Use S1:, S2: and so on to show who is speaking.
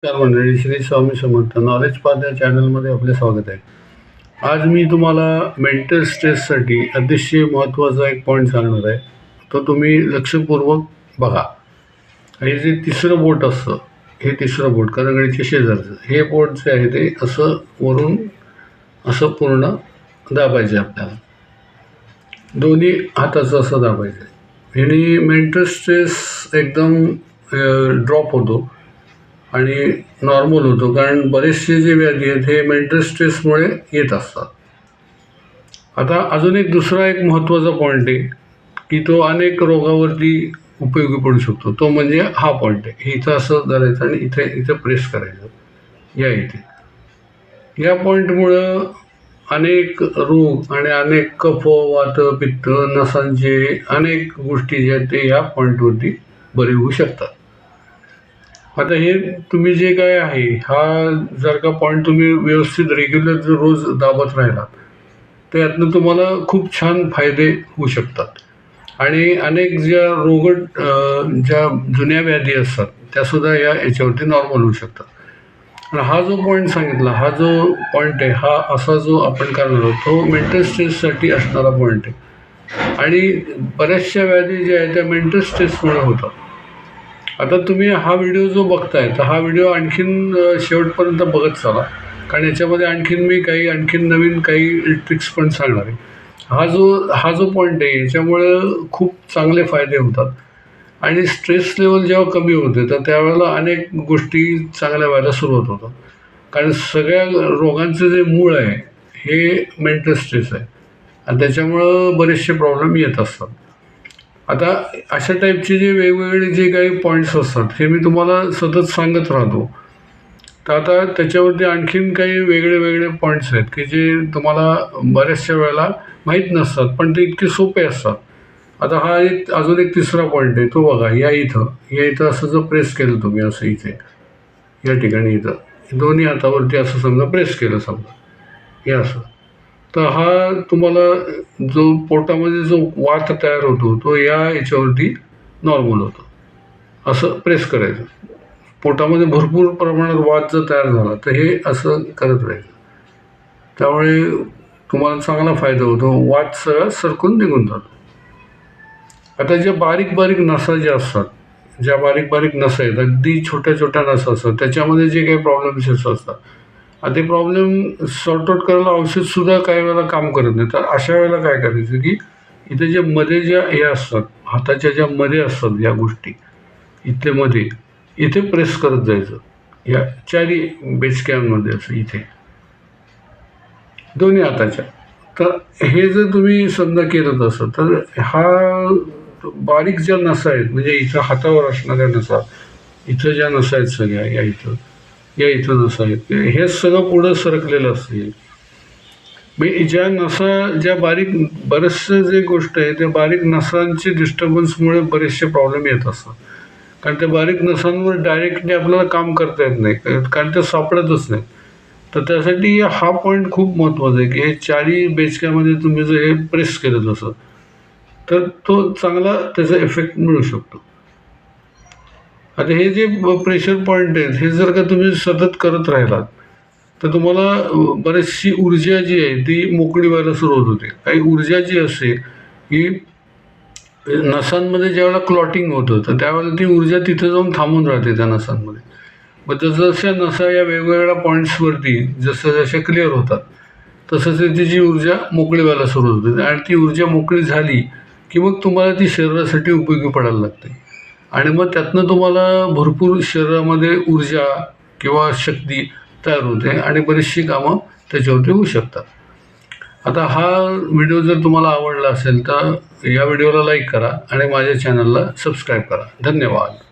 S1: नमस्कार मंडळी, Shri Swami Samarth. Knowledge path या चॅनलमध्ये आपले स्वागत आहे. आज मी तुम्हाला मेंटल स्ट्रेससाठी अतिशय महत्त्वाचा एक पॉईंट सांगणार आहे. तो तुम्ही लक्षपूर्वक बघा. हे जे तिसरं बोट असतं, हे तिसरं बोट करंगळीच्या शेजारचं हे बोट जे आहे ते असं वरून असं पूर्ण दाबायचं आपल्याला. दोन्ही हाताचं असं दाबायचं. ह्यानी मेंटल स्ट्रेस एकदम ड्रॉप होतो आणि नॉर्मल होतो. कारण बरेचसे जे व्याधी आहेत हे मेंटल स्ट्रेसमुळे येत असतात. आता अजून एक दुसरा एक महत्त्वाचा पॉईंट आहे की तो अनेक रोगावरती उपयोगी पडू शकतो. तो म्हणजे हा पॉईंट आहे. इथं असं धरायचं आणि इथं प्रेस करायचं. या पॉईंटमुळं अनेक रोग आणि अनेक कफ, वात, पित्त, नसांचे अनेक गोष्टी ज्या आहेत ते या पॉईंटवरती बरे होऊ शकतात. आता हे तुम्ही जे काय आहे हा जर का पॉईंट तुम्ही व्यवस्थित रेग्युलर जर रोज दाबत राहिलात तर यातनं तुम्हाला खूप छान फायदे होऊ शकतात. आणि अनेक ज्या ज्या जुन्या व्याधी असतात त्यासुद्धा याच्यावरती नॉर्मल होऊ शकतात. आणि हा जो पॉईंट सांगितला, हा जो पॉईंट आहे, हा असा जो आपण करणार आहोत तो मेंटल स्ट्रेससाठी असणारा पॉईंट आहे. आणि बऱ्याचशा व्याधी ज्या आहेत त्या मेंटल स्ट्रेसमुळे होतात. आता तुम्ही हा व्हिडिओ जो बघताय तर हा व्हिडिओ आणखीन शेवटपर्यंत बघत चला, कारण याच्यामध्ये आणखीन नवीन काही ट्रिक्स पण सांगणार आहे. हा जो पॉईंट आहे याच्यामुळं खूप चांगले फायदे होतात. आणि स्ट्रेस लेवल जेव्हा कमी होते तर त्यावेळेला अनेक गोष्टी चांगल्या व्हायला सुरुवात होतात. कारण सगळ्या रोगांचं जे मूळ आहे हे मेंटल स्ट्रेस आहे आणि त्याच्यामुळं बरेचसे प्रॉब्लेम येत असतात. आता अशा टाईपचे जे वेगवेगळे जे काही पॉईंट्स असतात हे मी तुम्हाला सतत सांगत राहतो. तर आता त्याच्यावरती आणखीन काही वेगळे पॉईंट्स आहेत की जे तुम्हाला बऱ्याचशा वेळेला माहीत नसतात पण ते इतके सोपे असतात. आता हा अजून एक तिसरा पॉईंट आहे तो बघा. या इथं असं जर प्रेस केलं तुम्ही असं इथे या ठिकाणी इथं दोन्ही हातावरती असं समजा प्रेस केलं समजा हे असं, तर हा तुम्हाला जो पोटामध्ये जो वात तयार होतो तो याच्यावरती नॉर्मल होतो. असं प्रेस करायचं. पोटामध्ये भरपूर प्रमाणात वात जर तयार झाला तर हे असं करत राहायचं. त्यामुळे तुम्हाला चांगला फायदा होतो. वात सगळं सरकून निघून जातो. आता ज्या बारीक नसा ज्या असतात, ज्या बारीक नसा आहेत, अगदी छोट्या नसा असतात, त्याच्यामध्ये जे काही प्रॉब्लेम्स असतात ते प्रॉब्लेम सॉर्ट आउट करायला औषधसुद्धा काही वेळेला काम करत नाही. तर अशा वेळेला काय करायचं की इथे जे मध्ये ज्या हे असतात, हाताच्या ज्या मध्ये असतात या गोष्टी, इथे मध्ये इथे प्रेस करत जायचं. या चारी बेचक्यांमध्ये असं इथे दोन्ही हाताच्या. तर हे जर तुम्ही समजा केलं तसं तर हा बारीक ज्या नसा आहेत म्हणजे इथं हातावर असणाऱ्या नसा, इथं ज्या नसा आहेत सगळ्या या इथं नसा आहेत, हे सगळं पुढं सरकलेलं असते. ज्या नसा ज्या बरेचसे जे गोष्ट आहे त्या बारीक नसांची डिस्टर्बन्समुळे बरेचसे प्रॉब्लेम येत असतात. कारण त्या बारीक नसांवर डायरेक्टली आपल्याला काम करता येत नाही कारण ते सापडतच नाही. तर त्यासाठी हा पॉईंट खूप महत्त्वाचा आहे की हे चारी बेचक्यामध्ये तुम्ही जर हे प्रेस केलं तसं तर तो चांगला त्याचा इफेक्ट मिळू शकतो. आता हे जे प्रेशर पॉईंट आहेत हे जर का तुम्ही सतत करत राहिलात तर तुम्हाला बरीचशी ऊर्जा जी आहे ती मोकळी व्हायला सुरुवात होते. काही ऊर्जा जी असते की नसांमध्ये ज्यावेळेला क्लॉटिंग होतं तर त्यावेळेला ती ऊर्जा तिथं जाऊन थांबून राहते त्या नसांमध्ये. मग जसजशा नसा या वेगवेगळ्या पॉईंट्सवरती जशा क्लिअर होतात तसंच तिची ऊर्जा मोकळी व्हायला सुरुवात होते. आणि ती ऊर्जा मोकळी झाली की मग तुम्हाला ती शरीरासाठी उपयोगी पडायला लागते. आणि मग त्यातनं तुम्हाला भरपूर शरीरामध्ये ऊर्जा किंवा शक्ती तयार होते आणि बरीचशी कामं त्याच्यावरती होऊ शकतात. आता हा व्हिडिओ जर तुम्हाला आवडला असेल तर या व्हिडिओला लाईक करा आणि माझ्या चॅनलला सबस्क्राईब करा. धन्यवाद.